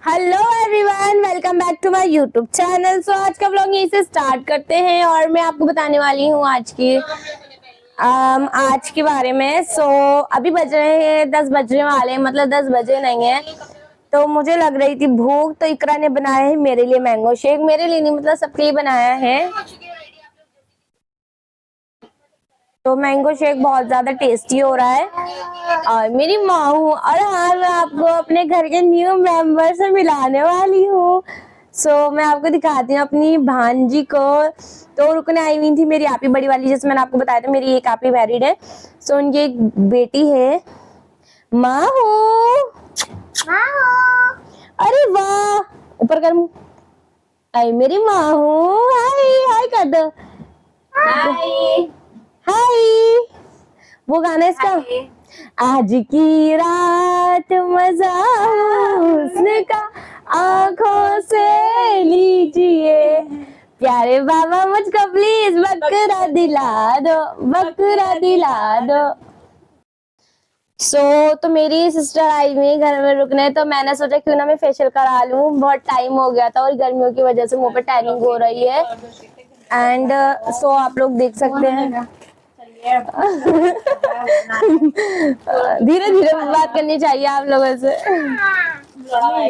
Hello everyone, welcome back to my YouTube channel. So आज का vlog यहीं से स्टार्ट करते हैं और मैं आपको बताने वाली हूँ आज के बारे में। सो अभी बज रहे हैं 10 बजने वाले हैं, मतलब 10 बजे नहीं है। तो मुझे लग रही थी भूख, तो इकरा ने बनाया है मेरे लिए मैंगो शेक। मेरे लिए नहीं, मतलब सबके लिए बनाया है। तो मैंगो शेक बहुत ज्यादा टेस्टी हो रहा है और मेरी माँ हूँ। और हाँ, मैं आपको अपने घर के न्यू मेंबर से मिलाने वाली हूँ। सो मैं आपको दिखाती हूँ अपनी भांजी को। तो रुकने आई हुई थी मेरी आपी बड़ी वाली, जैसे मैंने आपको बताया था मेरी एक आपी मैरिड है। सो उनकी एक बेटी है। माँ हूँ। अरे वाह, ऊपर कर मुँह। आई मेरी माँ हूँ। हाय हाय कर दो। हाय हाय। वो गाना इसका, आज की रात मजा हुस्न का आंखों से लीजिए, प्यारे बाबा मुझको प्लीज बकरा दिला दो, बकरा दिला दो। तो मेरी सिस्टर आई हुई घर में रुकने, तो मैंने सोचा क्यों ना मैं फेशियल करा लूं। बहुत टाइम हो गया था और गर्मियों की वजह से मुंह पे टैनिंग हो रही है। एंड आप लोग देख सकते हैं। धीरे धीरे बात करनी चाहिए आप लोगों से।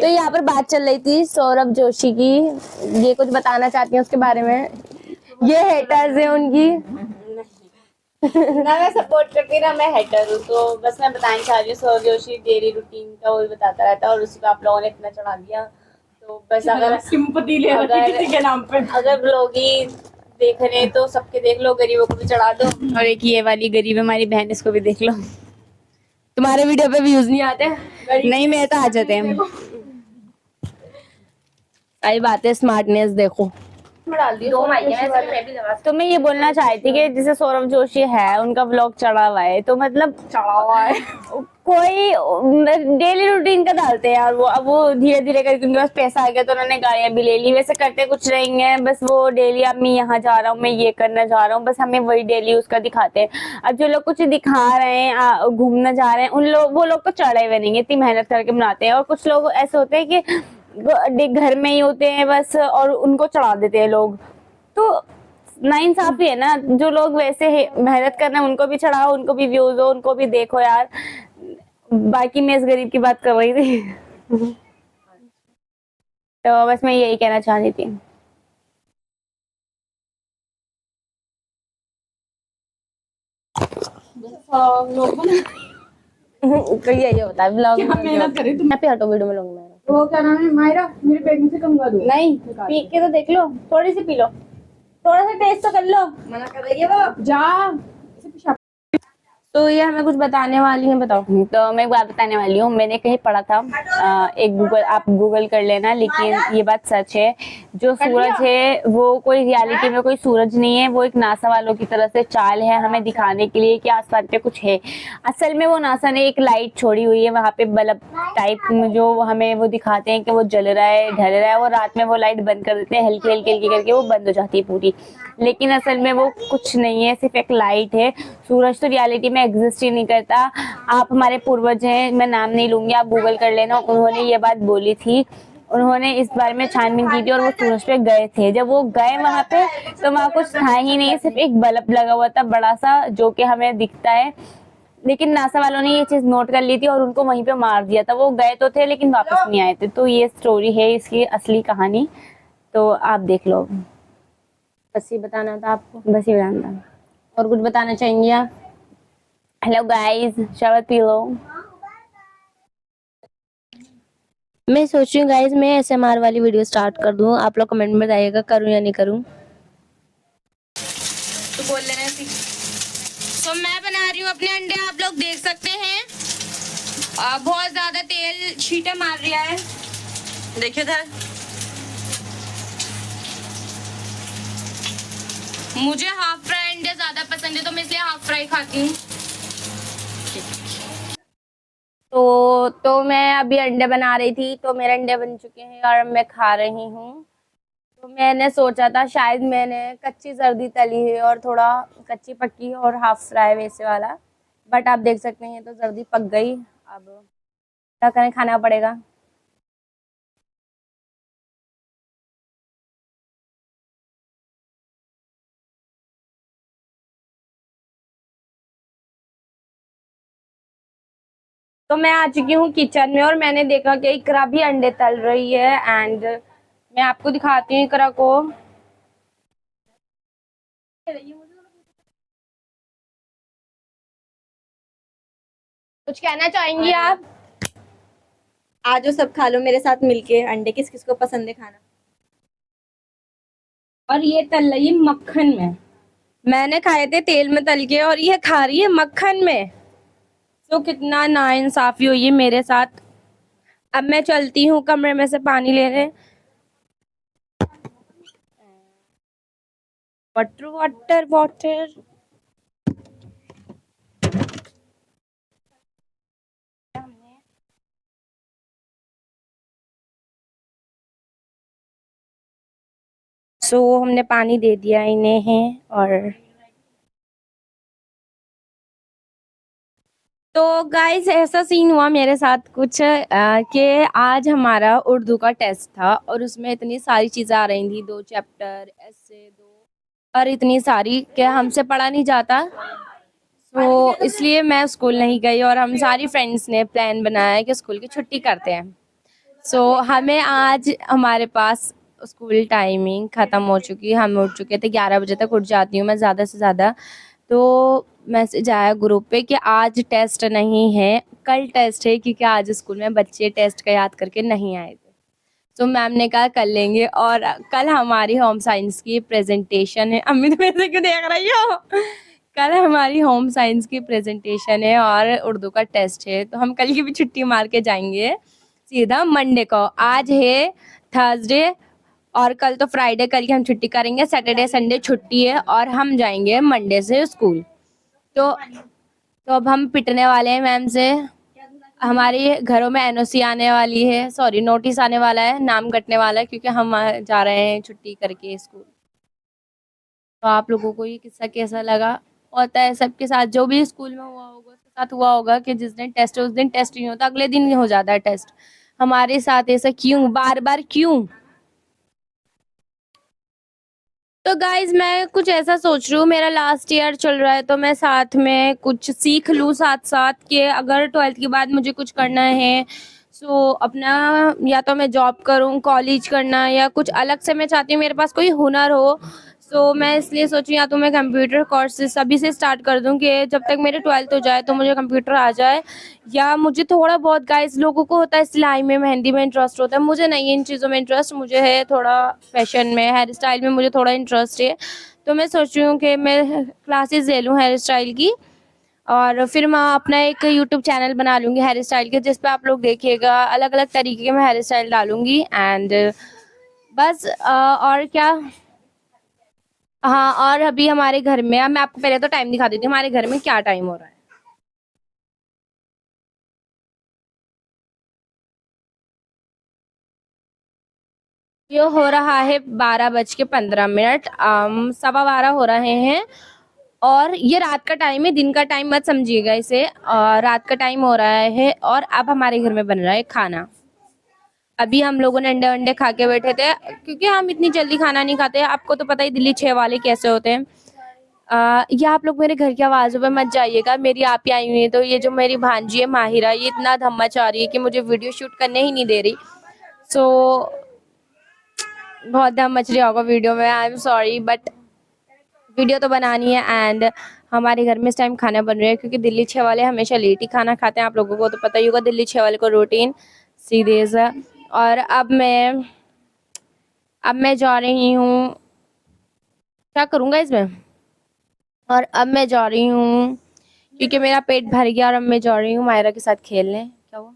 तो यहाँ पर बात चल रही थी सौरभ जोशी की। ये कुछ बताना चाहती हैं उसके बारे में। ये हेटर्स है उनकी। ना मैं सपोर्ट करती ना मैं हेटर हूँ। तो बस मैं बताना चाह रही हूँ, सौरभ जोशी डेली रूटीन का वही बताता रहता है और उसको आप लोगों ने इतना चढ़ा दिया। तो बस अगर सिंपैथी ले रही किसी के नाम पे, अगर लोग ही देख रहे हैं तो सबके देख लो, गरीबों को भी चढ़ा दो। और एक ये वाली गरीब हमारी बहन, इसको भी देख लो। तुम्हारे वीडियो पे व्यूज नहीं आते? नहीं, मेरे तो आ जाते हैं। सारी बातें स्मार्टनेस देखो। तो मैं ये बोलना चाहती कि जैसे सौरभ जोशी है, उनका ब्लॉग चढ़ा हुआ है, तो मतलब चढ़ा हुआ है। कोई डेली रूटीन का डालते हैं यार। वो अब वो धीरे धीरे करके उनके पास पैसा आ गया तो उन्होंने गाड़ियां भी ले ली। वैसे करते कुछ नहीं है, बस वो डेली अब मैं यहाँ जा रहा हूँ, मैं ये करना जा रहा हूँ, बस हमें वही डेली उसका दिखाते हैं। अब जो लोग कुछ दिखा रहे हैं, घूमना जा रहे हैं, वो लोग तो चढ़े हुए नहीं, इतनी मेहनत करके बनाते हैं। और कुछ लोग ऐसे होते हैं कि घर में ही होते हैं बस, और उनको चढ़ा देते हैं लोग। तो नाइंसाफी है ना। जो लोग वैसे मेहनत कर रहे हैं उनको भी चढ़ाओ, उनको भी व्यूज हो, उनको भी देखो यार। बाकी मैं इस गरीब की बात कर रही थी। तो बस मैं यही कहना चाह रही थी। तो यही होता है ब्लॉग में। मेहनत करी तुम। मैं पे हटो, वीडियो में लूंगा मैं। वो क्या नाम है, मायरा, मेरे बैग में से कम कर दो। नहीं, पी के तो देख लो, थोड़ी सी पी लो, थोड़ा सा टेस्ट तो कर लो। मना कर रही है वो, जा इसे पेशाब। तो ये हमें कुछ बताने वाली है, बताओ। तो मैं एक बात बताने वाली हूँ। मैंने कहीं पढ़ा था, आप गूगल कर लेना, लेकिन ये बात सच है। जो सूरज है वो कोई रियलिटी में कोई सूरज नहीं है, वो एक नासा वालों की तरह से चाल है हमें दिखाने के लिए कि आसमान पे कुछ है। असल में वो नासा ने एक लाइट छोड़ी हुई है वहां पे, बल्ब टाइप में, जो हमें वो दिखाते हैं कि वो जल रहा है, ढल रहा है। वो रात में वो लाइट बंद कर देते हैं, हल्की हल्की हल्की करके वो बंद हो जाती है पूरी। लेकिन असल में वो कुछ नहीं है, सिर्फ एक लाइट है। सूरज तो रियलिटी में एग्जिस्ट ही नहीं करता। आप हमारे पूर्वज हैं, मैं नाम नहीं लूंगी, आप गूगल कर लेना, उन्होंने ये बात बोली थी। उन्होंने इस बारे में छानबीन की थी और वो सूरज पे गए थे। जब वो गए वहां पे तो वहां कुछ था ही नहीं, सिर्फ एक बल्ब लगा हुआ था बड़ा सा, जो कि हमें दिखता है। लेकिन नासा वालों ने ये चीज नोट कर ली थी और उनको वहीं पे मार दिया था। वो गए तो थे लेकिन वापस नहीं आए थे। तो ये स्टोरी है इसकी असली कहानी, तो आप देख लो। बस ये बताना था आपको। बस ये बताना था। और कुछ बताना चाहेंगे आप? हेलो गाइस, शरबत पी लो। मैं सोच रही हूँ गाइज, मैं एसएमआर वाली वीडियो स्टार्ट कर दूँ। आप लोग कमेंट में बताइएगा करूँ या नहीं करूँ। तो बोल लेना। तो मैं बना रही हूँ अपने अंडे, आप लोग देख सकते हैं। बहुत ज्यादा तेल छींटे मार रहा है, देखिए इधर। मुझे हाफ फ्राई अंडे ज्यादा पसंद है, तो मैं इसलिए हाफ फ्राई खाती हूँ। तो मैं अभी अंडे बना रही थी, तो मेरे अंडे बन चुके हैं और मैं खा रही हूँ। तो मैंने सोचा था शायद मैंने कच्ची जर्दी तली है और थोड़ा कच्ची पक्की और हाफ फ्राई वैसे वाला। बट आप देख सकते हैं तो जर्दी पक गई। अब क्या करें, खाना पड़ेगा। तो मैं आ चुकी हूँ किचन में और मैंने देखा कि इकरा भी अंडे तल रही है एंड मैं आपको दिखाती हूँ इकरा को। कुछ कहना चाहेंगी आप? आज जो सब खा लो मेरे साथ मिलके अंडे, किस किस को पसंद है खाना। और ये तल रही है मक्खन में, मैंने खाए थे तेल में तल के और ये खा रही है मक्खन में। तो कितना नाइंसाफी हुई है मेरे साथ। अब मैं चलती हूँ कमरे में से पानी लेने। Water water water. सो हमने पानी दे दिया इन्हें है। और तो गाइस ऐसा सीन हुआ मेरे साथ कुछ कि आज हमारा उर्दू का टेस्ट था और उसमें इतनी सारी चीज़ें आ रही थी, 2 चैप्टर ऐसे 2 और इतनी सारी कि हमसे पढ़ा नहीं जाता। तो इसलिए मैं स्कूल नहीं गई और हम सारी फ्रेंड्स ने प्लान बनाया कि स्कूल की छुट्टी करते हैं। सो हमें आज हमारे पास स्कूल टाइमिंग ख़त्म हो चुकी है, हम उठ चुके थे 11 बजे तक उठ जाती हूँ मैं ज़्यादा से ज़्यादा। तो मैसेज आया ग्रुप पे कि आज टेस्ट नहीं है, कल टेस्ट है, क्योंकि आज स्कूल में बच्चे टेस्ट का याद करके नहीं आए थे। तो मैम ने कहा कर लेंगे और कल हमारी होम साइंस की प्रेजेंटेशन है। अम्मी तुम ऐसे क्यों देख रही हो? कल हमारी होम साइंस की प्रेजेंटेशन है और उर्दू का टेस्ट है, तो हम कल की भी छुट्टी मार के जाएंगे सीधा मंडे को। आज है थर्सडे और कल तो फ्राइडे, कल की हम छुट्टी करेंगे, सैटरडे संडे छुट्टी है और हम जाएंगे मंडे से स्कूल। तो अब हम पिटने वाले हैं मैम से। हमारे घरों में एनओसी आने वाली है, सॉरी नोटिस आने वाला है, नाम कटने वाला है, क्योंकि हम जा रहे हैं छुट्टी करके स्कूल। तो आप लोगों को ये किस्सा कैसा लगा? होता है सबके साथ, जो भी स्कूल में हुआ होगा उसके साथ हुआ होगा कि जिस दिन टेस्ट है उस दिन टेस्ट नहीं होता, अगले दिन हो जाता है टेस्ट। हमारे साथ ऐसा क्यों, बार बार क्यों? तो गाइज मैं कुछ ऐसा सोच रही हूँ, मेरा लास्ट ईयर चल रहा है तो मैं साथ में कुछ सीख लूँ साथ साथ, कि अगर 12th के बाद मुझे कुछ करना है सो अपना, या तो मैं जॉब करूँ, कॉलेज करना, या कुछ अलग से मैं चाहती हूँ मेरे पास कोई हुनर हो। सो मैं इसलिए सोचूँ या तो मैं कंप्यूटर कोर्सेज अभी से स्टार्ट कर दूँ कि जब तक मेरे 12th हो जाए तो मुझे कंप्यूटर आ जाए। या मुझे थोड़ा बहुत, गाइस लोगों को होता है सिलाई में, मेहंदी में इंटरेस्ट होता है, मुझे नहीं है इन चीज़ों में इंटरेस्ट, मुझे है थोड़ा फैशन में, हेयर स्टाइल में मुझे थोड़ा इंटरेस्ट है। तो मैं सोच रही हूँ कि मैं क्लासेस ले लूँ हेयर स्टाइल की और फिर मैं अपना एक यूट्यूब चैनल बना लूँगी हेयर स्टाइल के, जिस पे आप लोग देखिएगा, अलग अलग तरीके के मैं हेयर स्टाइल डालूँगी एंड बस और क्या। हाँ, और अभी हमारे घर में, अब मैं आपको पहले तो टाइम दिखा देती हूँ हमारे घर में क्या टाइम हो रहा है। ये हो रहा है 12:15, 12:15 हो रहे हैं और ये रात का टाइम है, दिन का टाइम मत समझिएगा इसे। रात का टाइम हो रहा है और अब हमारे घर में बन रहा है खाना। अभी हम लोगों ने अंडे वंडे खा के बैठे थे, क्योंकि हम इतनी जल्दी खाना नहीं खाते, आपको तो पता ही दिल्ली 6 वाले कैसे होते हैं। ये आप लोग मेरे घर की आवाज़ों पे मत जाइएगा, मेरी आप ही आई हुई है। तो ये जो मेरी भांजी है माहिरा, ये इतना धम्मा चाह रही है कि मुझे वीडियो शूट करने ही नहीं दे रही। सो बहुत दम मच रही होगा वीडियो में, I am sorry, but video तो बनानी है। एंड हमारे घर में इस टाइम खाना बन रहा है, क्योंकि दिल्ली 6 वाले हमेशा लेट ही खाना खाते हैं, आप लोगों को तो पता ही होगा दिल्ली 6 वाले को रूटीन सीधे सा। और अब मैं जा रही हूँ, क्या करूँगा इसमें, और अब मैं जा रही हूँ क्योंकि मेरा पेट भर गया और अब मैं जा रही हूँ मायरा के साथ खेलने। क्या हुआ?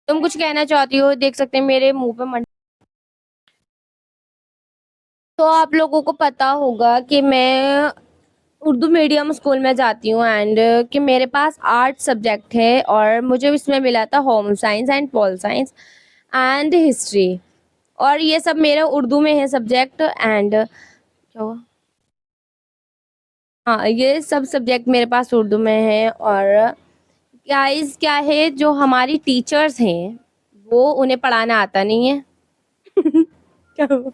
तुम कुछ कहना चाहती हो? देख सकते हैं मेरे मुंह पे तो आप लोगों को पता होगा कि मैं उर्दू मीडियम स्कूल में जाती हूँ एंड कि मेरे पास 8 सब्जेक्ट है और मुझे इसमें मिला था home science and pol science and history, और ये सब मेरे उर्दू में है सब्जेक्ट। एंड क्या हुआ? हाँ, ये सब सब्जेक्ट मेरे पास उर्दू में है। और गाइस क्या है, जो हमारी टीचर्स हैं वो, उन्हें पढ़ाना आता नहीं है। क्या हुआ?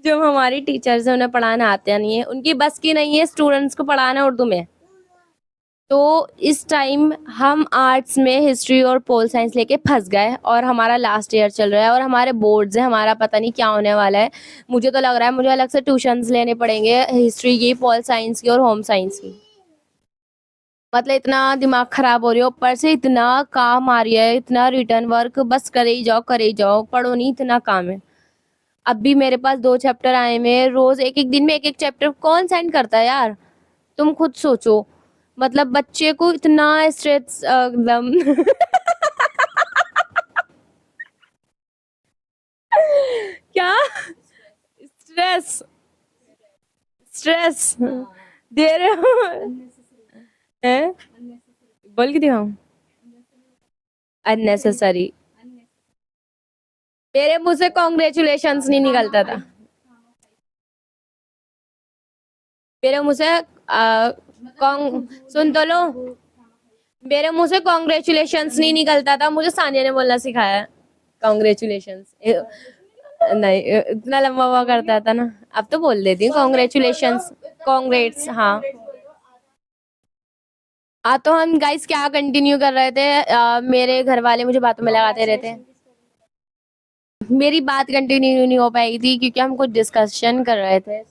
जो हमारी टीचर्स हैं उन्हें पढ़ाना आता नहीं है, उनकी बस की नहीं है स्टूडेंट्स को पढ़ाना उर्दू में। तो इस टाइम हम आर्ट्स में हिस्ट्री और पोल साइंस लेके फंस गए और हमारा लास्ट ईयर चल रहा है और हमारे बोर्ड्स हैं, हमारा पता नहीं क्या होने वाला है। मुझे तो लग रहा है मुझे अलग से ट्यूशन्स लेने पड़ेंगे हिस्ट्री की, पोल साइंस की और होम साइंस की। मतलब इतना दिमाग खराब हो रही है, ऊपर से इतना काम आ रही है, इतना रिटर्न वर्क, बस करे ही जाओ, पढ़ो नहीं, इतना काम है। अब भी मेरे पास 2 चैप्टर आए हुए हैं, रोज एक एक दिन में एक एक चैप्टर कौन सेंड करता है यार, तुम खुद सोचो। मतलब बच्चे को इतना स्ट्रेस एकदम क्या स्ट्रेस स्ट्रेस दे रहे हो हैं? बोल के दिखाऊं? अननेसेसरी। मेरे मुंह से कॉन्ग्रेचुलेशंस नहीं निकलता था, मेरे मुंह से सुन तो लो, मेरे मुंह से कॉन्ग्रेचुलेशंस नहीं निकलता था, मुझे सानिया ने बोलना सिखाया कॉन्ग्रेचुलेशंस। नहीं इतना लंबा हुआ करता था ना, अब तो बोल देती हूँ कॉन्ग्रेचुलेशंस, कॉन्ग्रेट्स। हाँ तो हम गाइस क्या कंटिन्यू कर रहे थे, मेरे घर वाले मुझे बातों में लगाते रहते, मेरी बात कंटिन्यू नहीं हो पाई थी क्योंकि हम कुछ डिस्कशन कर रहे थे।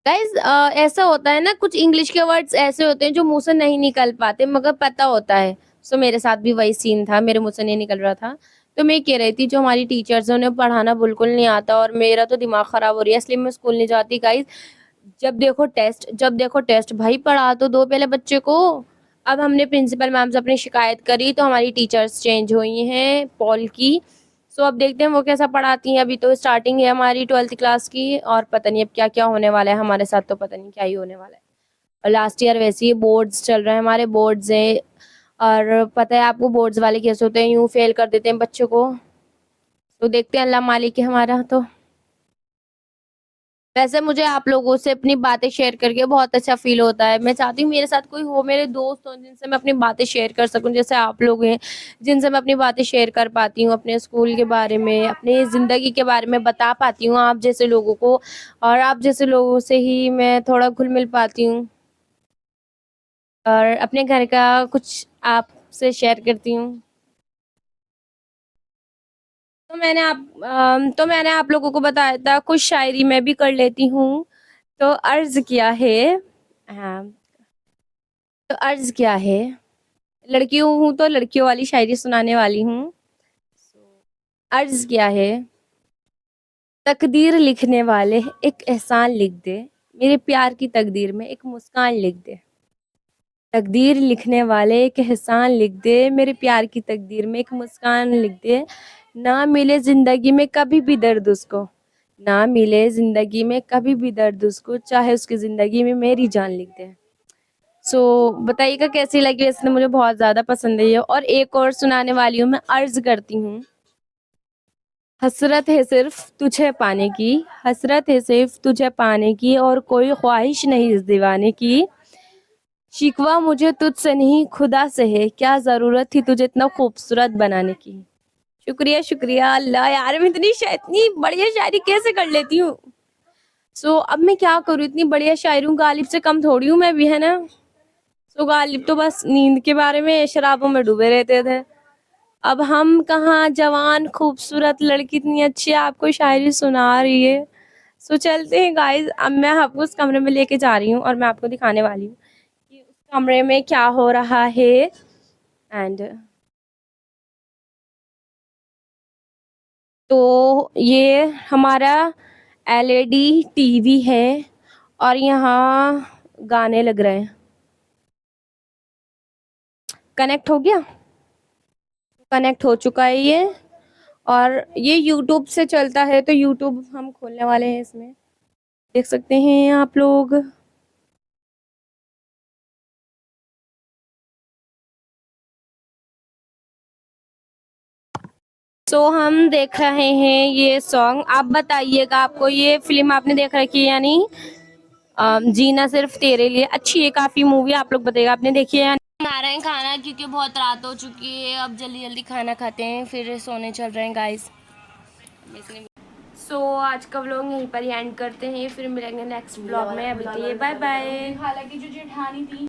गाइस ऐसा होता है ना, कुछ इंग्लिश के वर्ड्स ऐसे होते हैं जो मुंह से नहीं निकल पाते मगर पता होता है। सो मेरे साथ भी वही सीन था, मेरे मुंह से नहीं निकल रहा था। तो मैं कह रही थी जो हमारी टीचर्स हैं उन्हें पढ़ाना बिल्कुल नहीं आता और मेरा तो दिमाग खराब हो रही है, इसलिए मैं स्कूल नहीं जाती गाइस। जब देखो टेस्ट, भाई पढ़ा तो दो पहले बच्चे को। अब हमने प्रिंसिपल मैम से अपनी शिकायत करी तो हमारी टीचर्स चेंज हुई हैं पॉल की। सो अब देखते हैं वो कैसा पढ़ाती हैं। अभी तो स्टार्टिंग है हमारी 12th क्लास की और पता नहीं अब क्या क्या होने वाला है हमारे साथ, तो पता नहीं क्या ही होने वाला है। और लास्ट ईयर वैसे ही बोर्ड्स चल रहे हैं, हमारे बोर्ड्स हैं और पता है आपको बोर्ड्स वाले कैसे होते हैं, यूं फेल कर देते हैं बच्चों को। तो देखते हैं, अल्लाह मालिक है हमारा। तो वैसे मुझे आप लोगों से अपनी बातें शेयर करके बहुत अच्छा फील होता है। मैं चाहती हूँ मेरे साथ कोई हो, मेरे दोस्त हो जिनसे मैं अपनी बातें शेयर कर सकूं, जैसे आप लोग हैं जिनसे मैं अपनी बातें शेयर कर पाती हूँ, अपने स्कूल के बारे में, अपनी ज़िंदगी के बारे में बता पाती हूँ आप जैसे लोगों को। और आप जैसे लोगों से ही मैं थोड़ा घुल मिल पाती हूँ और अपने घर का कुछ आपसे शेयर करती हूँ। तो मैंने आप लोगों को बताया था कुछ शायरी मैं भी कर लेती हूँ। तो अर्ज किया है, हाँ तो अर्ज किया है, लड़की हूँ तो लड़कियों वाली शायरी सुनाने वाली हूँ। अर्ज किया है, तकदीर लिखने वाले एक एहसान लिख दे, मेरे प्यार की तकदीर में एक मुस्कान लिख दे। तकदीर लिखने वाले एक एहसान लिख दे, मेरे प्यार की तकदीर में एक मुस्कान लिख दे। ना मिले जिंदगी में कभी भी दर्द उसको, ना मिले जिंदगी में कभी भी दर्द उसको, चाहे उसकी जिंदगी में मेरी जान लिख दे। सो बताइएगा कैसी लगी, इसने मुझे बहुत ज़्यादा पसंद है ये। और एक और सुनाने वाली हूँ मैं, अर्ज करती हूँ। हसरत है सिर्फ तुझे पाने की, हसरत है सिर्फ तुझे पाने की और कोई ख्वाहिश नहीं इस दीवाने की। शिकवा मुझे तुझसे नहीं खुदा से है, क्या ज़रूरत थी तुझे इतना खूबसूरत बनाने की। शुक्रिया शुक्रिया। अल्लाह यार मैं इतनी बढ़िया शायरी कैसे कर लेती हूँ। सो अब मैं क्या करूँ, इतनी बढ़िया शायरी हूँ, गालिब से कम थोड़ी हूँ मैं भी, है ना। तो गालिब तो बस नींद के बारे में, शराबों में डूबे रहते थे। अब हम कहाँ, जवान खूबसूरत लड़की इतनी अच्छी आपको शायरी सुना रही है। सो चलते हैं गाइस, अब मैं आपको उस कमरे में लेके जा रही हूँ और मैं आपको दिखाने वाली हूँ कि उस कमरे में क्या हो रहा है। एंड तो ये हमारा एलईडी टीवी है और यहाँ गाने लग रहे हैं। कनेक्ट हो गया, कनेक्ट हो चुका है ये। और ये यूट्यूब से चलता है, तो यूट्यूब हम खोलने वाले हैं, इसमें देख सकते हैं आप लोग। तो हम देख रहे हैं ये सॉन्ग। आप बताइएगा आपको ये फिल्म आपने देख रखी है या नहीं। जीना सिर्फ तेरे लिए, अच्छी है काफ़ी मूवी, आप लोग बताइएगा आपने देखी है या नहीं। बना रहे हैं खाना क्योंकि बहुत रात हो चुकी है, अब जल्दी जल्दी खाना खाते हैं फिर सोने चल रहे हैं गाइस। सो आज का व्लॉग यहीं पर ही एंड करते हैं, फिर मिलेंगे नेक्स्ट व्लॉग में। अभी के लिए बाय बाय। हालांकि जो जेठानी थी